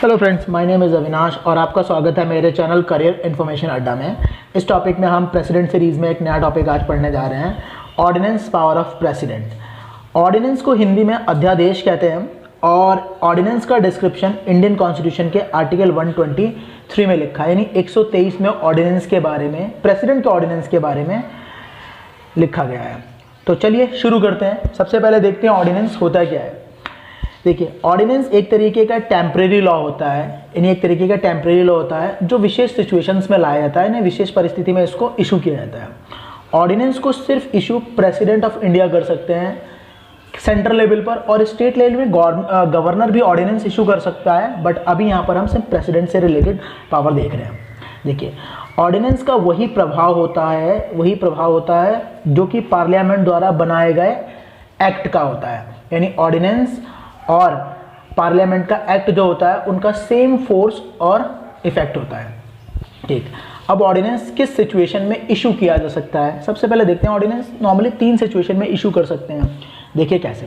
Hello friends, my name is Avinash और आपका स्वागत है मेरे चैनल करियर इन्फॉर्मेशन अड्डा में। इस टॉपिक में हम प्रेसिडेंट सीरीज़ में एक नया टॉपिक आज पढ़ने जा रहे हैं, ordinance power of president. Ordinance को हिंदी में अध्यादेश कहते हैं और ऑर्डिनेंस का डिस्क्रिप्शन इंडियन कॉन्स्टिट्यूशन के आर्टिकल 123 में लिखा है, यानी 123 में ऑर्डिनेंस के बारे में, प्रेसिडेंट के ऑर्डिनेंस के बारे में लिखा गया है। तो चलिए शुरू करते हैं। सबसे पहले देखते हैं ऑर्डिनेंस होता क्या है। देखिए, ऑर्डिनेंस एक तरीके का टेम्परेरी लॉ होता है, यानी एक तरीके का टेम्परेरी लॉ होता है जो विशेष सिचुएशंस में लाया जाता है, यानी विशेष परिस्थिति में इसको इशू किया जाता है। ऑर्डिनेंस को सिर्फ इशू प्रेसिडेंट ऑफ इंडिया कर सकते हैं सेंट्रल लेवल पर, और स्टेट लेवल में गवर्नर भी ऑर्डिनेंस इशू कर सकता है, बट अभी यहाँ पर हम सिर्फ प्रेसिडेंट से रिलेटेड पावर देख रहे हैं। देखिए, ऑर्डिनेंस का वही प्रभाव होता है जो कि पार्लियामेंट द्वारा बनाए गए एक्ट का होता है, यानी ऑर्डिनेंस और पार्लियामेंट का एक्ट जो होता है उनका सेम फोर्स और इफेक्ट होता है। ठीक, अब ऑर्डिनेंस किस सिचुएशन में इशू किया जा सकता है, सबसे पहले देखते हैं। ऑर्डिनेंस नॉर्मली 3 सिचुएशन में इशू कर सकते हैं। देखिए कैसे।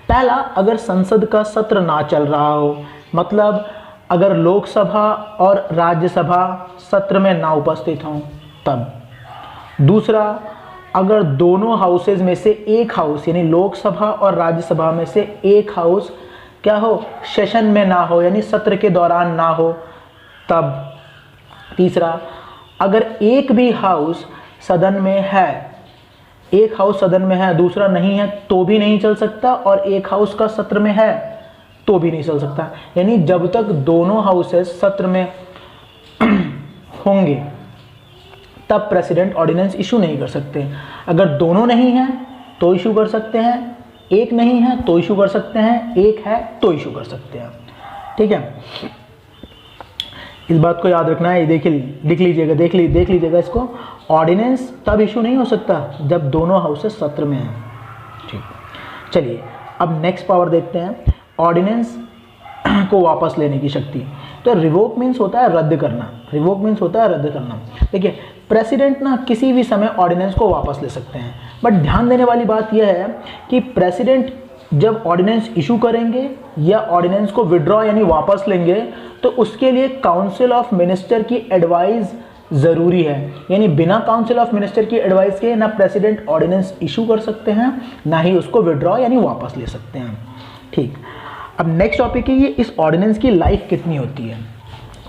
पहला, अगर संसद का सत्र ना चल रहा हो, मतलब अगर लोकसभा और राज्यसभा सत्र में ना उपस्थित हों तब। दूसरा, अगर दोनों हाउसेज में से एक हाउस, यानी लोकसभा और राज्यसभा में से एक हाउस क्या हो, सेशन में ना हो, यानी सत्र के दौरान ना हो तब। तीसरा, अगर एक भी हाउस सदन में है, एक हाउस सदन में है दूसरा नहीं है तो भी नहीं चल सकता, और एक हाउस का सत्र में है तो भी नहीं चल सकता, यानी जब तक दोनों हाउसेस सत्र में होंगे तब प्रेसिडेंट ऑर्डिनेंस इशू नहीं कर सकते। अगर दोनों नहीं हैं तो इशू कर सकते हैं, एक नहीं है तो इशू कर सकते हैं, एक है तो इशू कर सकते हैं। ठीक है, इस बात को याद रखना है। देख लीजिएगा इसको। ऑर्डिनेंस तब इशू नहीं हो सकता जब दोनों हाउसेस सत्र में हैं। ठीक, चलिए अब नेक्स्ट पावर देखते हैं, ऑर्डिनेंस को वापस लेने की शक्ति। तो रिवोक मीन्स होता है रद्द करना। देखिए, प्रेसिडेंट ना किसी भी समय ऑर्डिनेंस को वापस ले सकते हैं, बट ध्यान देने वाली बात यह है कि प्रेसिडेंट जब ऑर्डिनेंस इशू करेंगे या ऑर्डिनेंस को विड्रॉ यानी वापस लेंगे तो उसके लिए काउंसिल ऑफ मिनिस्टर की एडवाइस ज़रूरी है, यानी बिना काउंसिल ऑफ मिनिस्टर की एडवाइस के ना प्रेसिडेंट ऑर्डिनेंस इशू कर सकते हैं ना ही उसको विड्रॉ यानी वापस ले सकते हैं। ठीक, अब नेक्स्ट टॉपिक है ये, इस ऑर्डिनेंस की लाइफ कितनी होती है।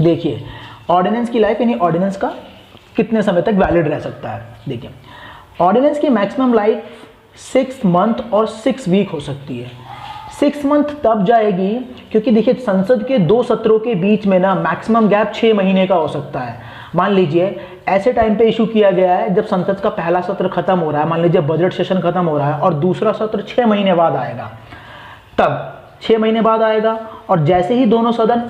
देखिए, ऑर्डिनेंस की लाइफ यानी ऑर्डिनेंस का कितने समय तक वैलिड रह सकता है। देखिए, ऑर्डिनेंस की मैक्सिमम लाइफ 6 मंथ और 6 वीक हो सकती है। 6 मंथ तब जाएगी क्योंकि देखिए, संसद के 2 सत्रों के बीच में ना मैक्सिमम गैप 6 महीने का हो सकता है। मान लीजिए ऐसे टाइम पे इशू किया गया है जब संसद का पहला सत्र खत्म हो रहा है, मान लीजिए बजट सेशन खत्म हो रहा है और दूसरा सत्र 6 महीने बाद आएगा, तब 6 महीने बाद आएगा, और जैसे ही दोनों सदन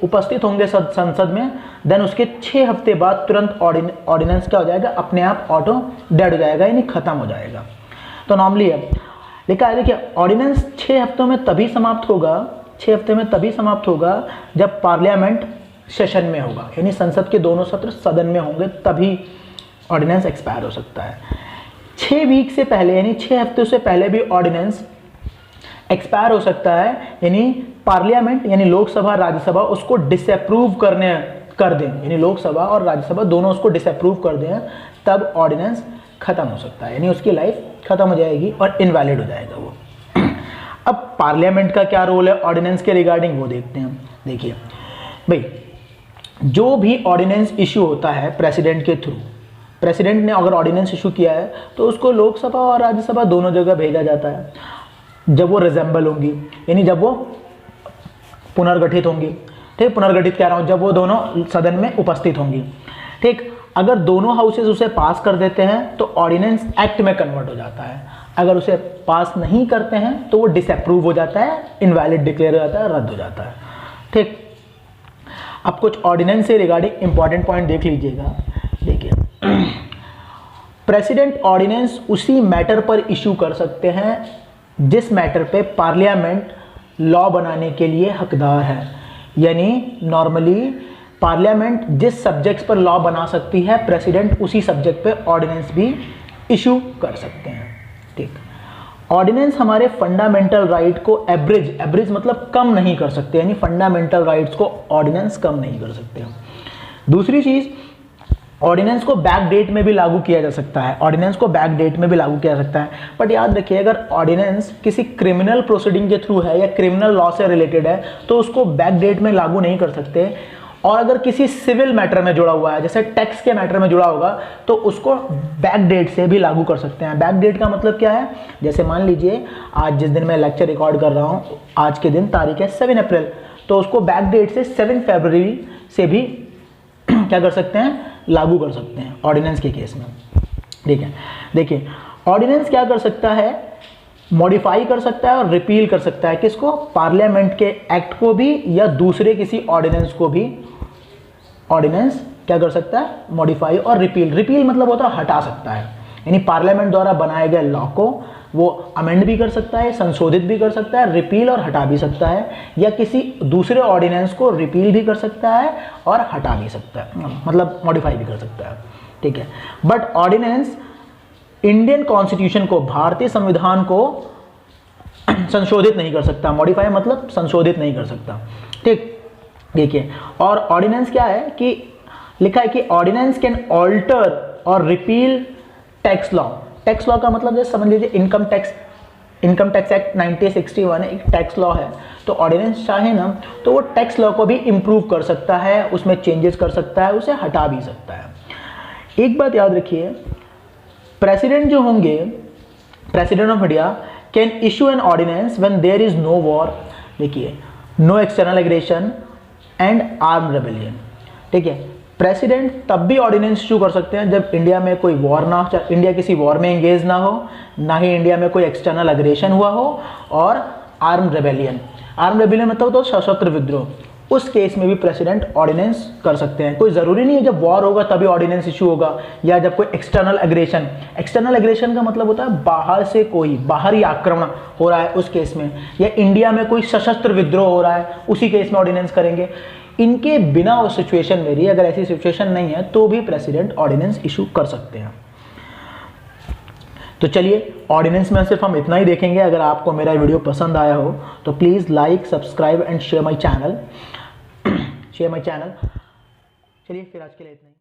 उपस्थित होंगे संसद में, देन उसके 6 हफ्ते बाद तुरंत ऑर्डिनेंस क्या हो जाएगा, अपने आप ऑटो डेड हो जाएगा, यानी खत्म हो जाएगा। तो नॉर्मली है लिखा है, देखिए ऑर्डिनेंस 6 हफ्तों में तभी समाप्त होगा जब पार्लियामेंट सेशन में होगा, यानी संसद के दोनों सत्र सदन में होंगे तभी ऑर्डिनेंस एक्सपायर हो सकता है। 6 वीक से पहले यानी 6 हफ्तों से पहले भी ऑर्डिनेंस एक्सपायर हो सकता है, यानी पार्लियामेंट यानी लोकसभा राज्यसभा उसको डिसअप्रूव कर दें, यानी लोकसभा और राज्यसभा दोनों उसको डिसअप्रूव कर दें, तब ऑर्डिनेंस खत्म हो सकता है, यानी उसकी लाइफ खत्म हो जाएगी और इनवैलिड हो जाएगा वो। अब पार्लियामेंट का क्या रोल है ऑर्डिनेंस के रिगार्डिंग, वो देखते हैं। देखिए भाई, जो भी ऑर्डिनेंस इशू होता है प्रेसिडेंट के थ्रू, प्रेसिडेंट ने अगर ऑर्डिनेंस इशू किया है तो उसको लोकसभा और राज्यसभा दोनों जगह भेजा जाता है जब वो रिजेंबल होंगी, यानी जब वो पुनर्गठित होंगी। ठीक, पुनर्गठित कह रहा हूँ, जब वो दोनों सदन में उपस्थित होंगी। ठीक, अगर दोनों हाउसेस उसे पास कर देते हैं तो ऑर्डिनेंस एक्ट में कन्वर्ट हो जाता है, अगर उसे पास नहीं करते हैं तो वो डिसअप्रूव हो जाता है, इनवैलिड डिक्लेयर हो जाता है, रद्द हो जाता है। ठीक, अब कुछ ऑर्डिनेंस से रिगार्डिंग इंपॉर्टेंट पॉइंट देख लीजिएगा। देखिए, प्रेसिडेंट ऑर्डिनेंस उसी मैटर पर इशू कर सकते हैं जिस मैटर पे पार्लियामेंट लॉ बनाने के लिए हकदार है, यानी नॉर्मली पार्लियामेंट जिस सब्जेक्ट्स पर लॉ बना सकती है, प्रेसिडेंट उसी सब्जेक्ट पे ऑर्डिनेंस भी इशू कर सकते हैं। ठीक, ऑर्डिनेंस हमारे फंडामेंटल राइट को एब्रिज मतलब कम नहीं कर सकते, यानी फंडामेंटल राइट्स को ऑर्डिनेंस कम नहीं कर सकते। दूसरी चीज, ऑर्डिनेंस को बैक डेट में भी लागू किया जा सकता है, ऑर्डिनेंस को बैक डेट में भी लागू किया जा सकता है। बट याद रखिए, अगर ऑर्डिनेंस किसी क्रिमिनल प्रोसीडिंग के थ्रू है या क्रिमिनल लॉ से रिलेटेड है तो उसको बैक डेट में लागू नहीं कर सकते। और अगर किसी सिविल मैटर में जुड़ा हुआ है, जैसे टैक्स के मैटर में जुड़ा होगा, तो उसको बैक डेट से भी लागू कर सकते हैं। बैक डेट का मतलब क्या है, जैसे मान लीजिए आज जिस दिन मैं लेक्चर रिकॉर्ड कर रहा हूँ, आज के दिन तारीख है 7 अप्रैल, तो उसको बैक डेट से 7 फरवरी से भी क्या कर सकते हैं, लागू कर सकते हैं ऑर्डिनेंस के केस में। ठीक है, देखिए ऑर्डिनेंस क्या कर सकता है, मॉडिफाई कर सकता है और रिपील कर सकता है। किसको, पार्लियामेंट के एक्ट को भी या दूसरे किसी ऑर्डिनेंस को भी ऑर्डिनेंस क्या कर सकता है, मॉडिफाई और रिपील। रिपील मतलब होता है हटा सकता है, यानी पार्लियामेंट द्वारा बनाए गए लॉ को वो अमेंड भी कर सकता है, संशोधित भी कर सकता है, रिपील और हटा भी सकता है, या किसी दूसरे ऑर्डिनेंस को रिपील भी कर सकता है और हटा भी सकता है, मतलब मॉडिफाई भी कर सकता है। ठीक है, बट ऑर्डिनेंस इंडियन कॉन्स्टिट्यूशन को, भारतीय संविधान को संशोधित नहीं कर सकता। मॉडिफाई मतलब संशोधित नहीं कर सकता। ठीक, देखिए, और ऑर्डिनेंस क्या है कि लिखा है कि ऑर्डिनेंस कैन ऑल्टर और repeal tax law. Tax law का मतलब जैसे समझ लीजिए इनकम टैक्स एक्ट 1961 एक टैक्स लॉ है, तो ऑर्डिनेंस चाहे ना तो वो टैक्स लॉ को भी इम्प्रूव कर सकता है, उसमें चेंजेस कर सकता है, उसे हटा भी सकता है। एक बात याद रखिए, प्रेसिडेंट जो होंगे, president of India can issue an ordinance when there is no war, देखिए no external aggression and arm rebellion. ठीक है, प्रेसिडेंट तब भी ऑर्डिनेंस इशू कर सकते हैं जब इंडिया में कोई वॉर ना हो, इंडिया किसी वॉर में एंगेज ना हो, ना ही इंडिया में कोई एक्सटर्नल एग्रेशन हुआ हो, और आर्म रेबेलियन मतलब तो सशस्त्र विद्रोह, उस केस में भी प्रेसिडेंट ऑर्डिनेंस कर सकते हैं। कोई ज़रूरी नहीं है जब वॉर होगा तभी ऑर्डिनेंस इशू होगा, या जब कोई एक्सटर्नल एग्रेशन का मतलब होता है बाहर से कोई बाहरी आक्रमण हो रहा है उस केस में, या इंडिया में कोई सशस्त्र विद्रोह हो रहा है उसी केस में ऑर्डिनेंस करेंगे। इनके बिना उस सिचुएशन में भी, अगर ऐसी सिचुएशन नहीं है तो भी प्रेसिडेंट ऑर्डिनेंस इशू कर सकते हैं। तो चलिए, ऑर्डिनेंस में सिर्फ हम इतना ही देखेंगे। अगर आपको मेरा वीडियो पसंद आया हो तो please like, subscribe and share my channel. चलिए फिर आज के लिए इतना ही।